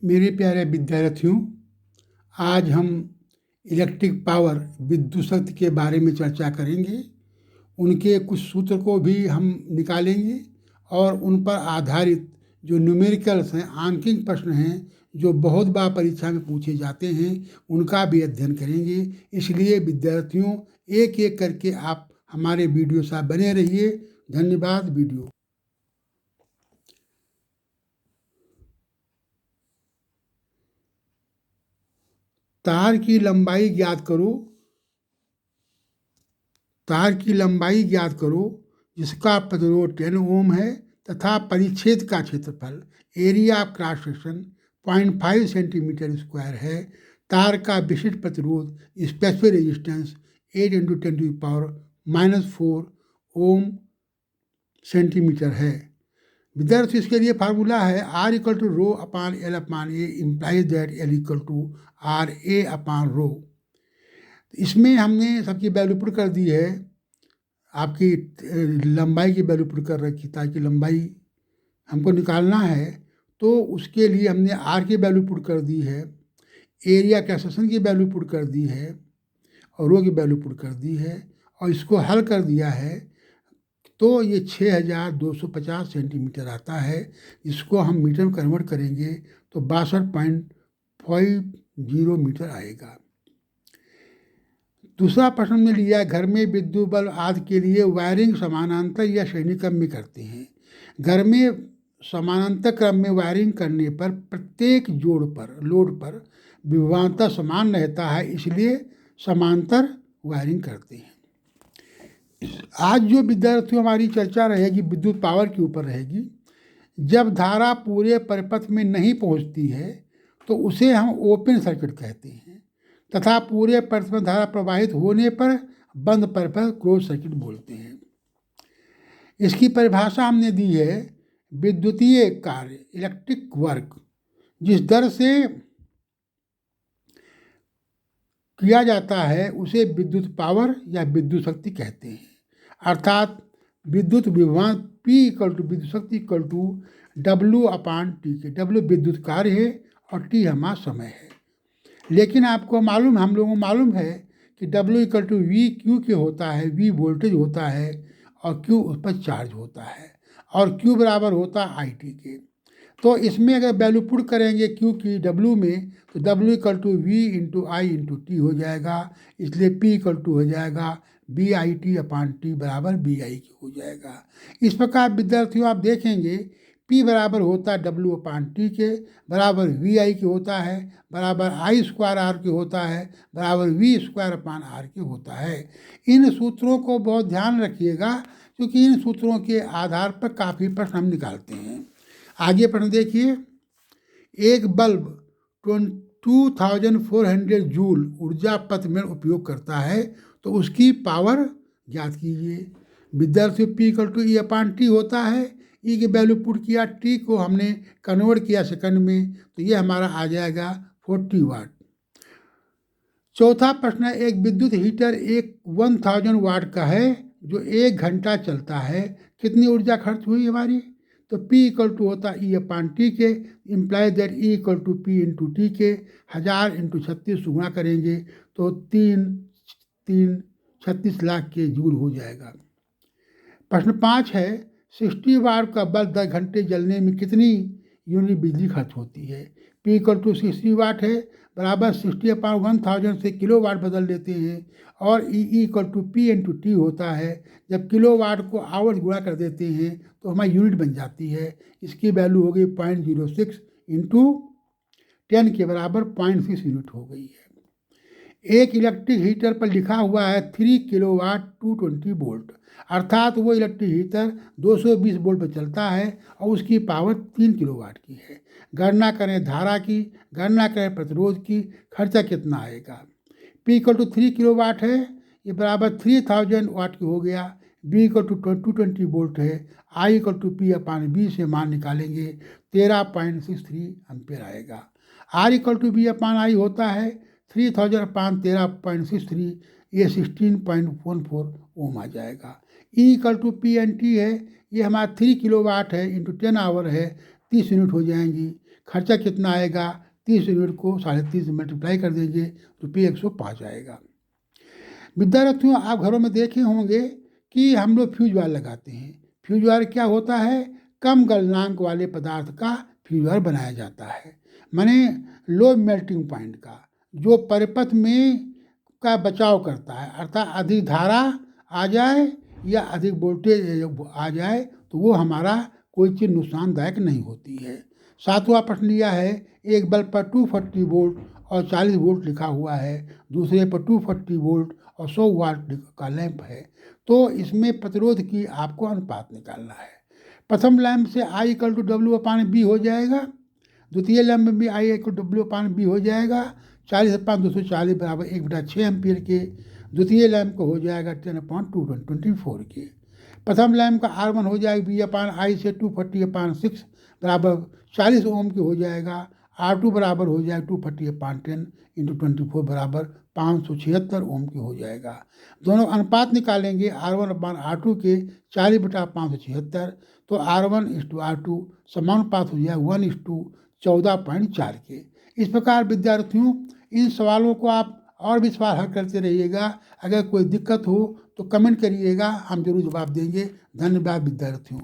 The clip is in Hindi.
मेरे प्यारे विद्यार्थियों, आज हम इलेक्ट्रिक पावर विद्युत शक्ति के बारे में चर्चा करेंगे। उनके कुछ सूत्र को भी हम निकालेंगे और उन पर आधारित जो न्यूमेरिकल्स हैं, आंकिक प्रश्न हैं, जो बहुत बार परीक्षा में पूछे जाते हैं, उनका भी अध्ययन करेंगे। इसलिए विद्यार्थियों, एक एक करके आप हमारे वीडियो साथ बने रहिए। धन्यवाद। वीडियो तार की लंबाई ज्ञात करो। तार की लंबाई ज्ञात करो जिसका प्रतिरोध 10 ओम है तथा परिच्छेद का क्षेत्रफल area of cross section 0.5 centimetre square है। तार का विशिष्ट प्रतिरोध स्पेसिफिक रेजिस्टेंस 8 × 10⁻⁻4 ओम सेंटीमीटर है। विद्यार्थी, इसके लिए फार्मूला है R = ρ/L/A implies that L = RA/ρ। इसमें हमने सबकी वैल्यू पुट कर दी है, आपकी लंबाई की वैल्यू पुट कर रखी, ताकि लंबाई हमको निकालना है। तो उसके लिए हमने R की वैल्यू पुट कर दी है, एरिया क्रॉस सेक्शन की वैल्यू पुट कर दी है और रो की वैल्यू पुट कर दी है और इसको हल कर दिया है। तो ये 6250 सेंटीमीटर आता है। इसको हम मीटर में कन्वर्ट करेंगे तो 62.50 मीटर आएगा। दूसरा प्रश्न में लिया है, घर में विद्युत बल्ब आदि के लिए वायरिंग समानांतर या श्रेणी क्रम में करते हैं। घर में समानांतर क्रम में वायरिंग करने पर प्रत्येक लोड पर विभवांतर समान रहता है, इसलिए समांतर वायरिंग करते हैं। आज जो विद्यार्थियों हमारी चर्चा रहेगी विद्युत पावर के ऊपर रहेगी। जब धारा पूरे परिपथ में नहीं पहुंचती है तो उसे हम ओपन सर्किट कहते हैं तथा पूरे परिपथ में धारा प्रवाहित होने पर बंद परिपथ क्लोज सर्किट बोलते हैं। इसकी परिभाषा हमने दी है, विद्युतीय कार्य इलेक्ट्रिक वर्क जिस दर से किया जाता है उसे विद्युत पावर या विद्युत शक्ति कहते हैं। अर्थात विद्युत विभवान P = विद्युत शक्ति = W/T के। W विद्युत कार्य है और T हमारा समय है। लेकिन आपको मालूम, हम लोगों को मालूम है कि W = V Q के होता है। V वोल्टेज होता है और Q उस पर चार्ज होता है और Q बराबर होता है IT के। तो इसमें अगर वैल्यू पुट करेंगे Q की W में तो W = V × I × T हो जाएगा। इसलिए P = हो जाएगा BIT/T बराबर BI की हो जाएगा। इस प्रकार विद्यार्थियों आप देखेंगे P बराबर होता है W/T के, बराबर VI के होता है, बराबर I² के होता है, बराबर V² के होता है। इन सूत्रों को बहुत ध्यान रखिएगा क्योंकि इन सूत्रों के आधार पर काफ़ी प्रश्न हम निकालते हैं। आगे प्रश्न देखिए, एक बल्ब 2400 जूल ऊर्जा पथ में उपयोग करता है तो उसकी पावर ज्ञात कीजिए। विद्यार्थियों, P = E/T होता है। E की वैल्यू पुट किया, T को हमने कन्वर्ट किया सेकंड में तो ये हमारा आ जाएगा 40 वाट। चौथा प्रश्न है, एक विद्युत हीटर 1000 वाट का है जो 1 घंटा चलता है, कितनी ऊर्जा खर्च हुई हमारी? तो P = होता है E/T के, implies that E = P × T के। 1000 × 36 गुणा करेंगे तो 36 लाख के जूल हो जाएगा। प्रश्न 5 है, 60 वाट का बल्ब 10 घंटे जलने में कितनी यूनिट बिजली खर्च होती है? P = 60 वाट है, बराबर 60/1000 से किलोवाट बदल देते हैं और E = P × T होता है। जब किलोवाट को आवर्स गुणा कर देते हैं तो हमारी यूनिट बन जाती है। इसकी वैल्यू हो गई 0.06 × 10 के बराबर 0.6 यूनिट हो गई है। एक इलेक्ट्रिक हीटर पर लिखा हुआ है 3 किलोवाट 220 वोल्ट, अर्थात वो इलेक्ट्रिक हीटर 220 वोल्ट पर चलता है और उसकी पावर 3 किलोवाट की है। गणना करें धारा की, गणना करें प्रतिरोध की, खर्चा कितना आएगा? P = 3 किलोवाट है, ये बराबर 3000 वाट की हो गया। B = 220 वोल्ट है। I = P/B से मान निकालेंगे 13.63 एम्पेयर आएगा। R = B/I होता है 3000/13.63, ये 16.14 ओम आ जाएगा। E = P × T है, ये हमारा 3 किलोवाट है इंटू 10 आवर है, 30 यूनिट हो जाएंगी। खर्चा कितना आएगा, 30 यूनिट को 30.5 मल्टीप्लाई कर देंगे, ₹105 आएगा। विद्यार्थियों, आप घरों में देखे होंगे कि हम लोग फ्यूज वायर लगाते हैं। फ्यूज वायर क्या होता है, कम गलनांक वाले पदार्थ का फ्यूज वायर बनाया जाता है, माने लो मेल्टिंग पॉइंट का, जो परिपथ में का बचाव करता है, अर्थात अधिक धारा आ जाए या अधिक वोल्टेज आ जाए तो वो हमारा कोई चीज़ नुकसानदायक नहीं होती है। 7वां प्रश्न लिया है, एक बल्ब पर 240 वोल्ट और 40 वोल्ट लिखा हुआ है, दूसरे पर 240 वोल्ट और 100 वाट का लैंप है, तो इसमें प्रतिरोध की आपको अनुपात निकालना है। प्रथम लैंप से I = W/B हो जाएगा, द्वितीय लैंप में भी I = W/B हो जाएगा। 40/240 बराबर 1/6 एम्पियर के। द्वितीय लैंप को हो जाएगा 10/224 के। प्रथम लैंप का R1 हो जाएगा V/I से 240/6 बराबर 40 ओम के हो जाएगा। R2 बराबर हो जाएगा 240/10 × 24 बराबर 576 ओम के हो जाएगा। दोनों अनुपात निकालेंगे R1/R2 के 40/576, तो R1:R2 समानुपात हो जाएगा 1:14.4 के। इस प्रकार विद्यार्थियों, इन सवालों को आप और भी सवाल हल करते रहिएगा। अगर कोई दिक्कत हो तो कमेंट करिएगा, हम जरूर जवाब देंगे। धन्यवाद विद्यार्थियों।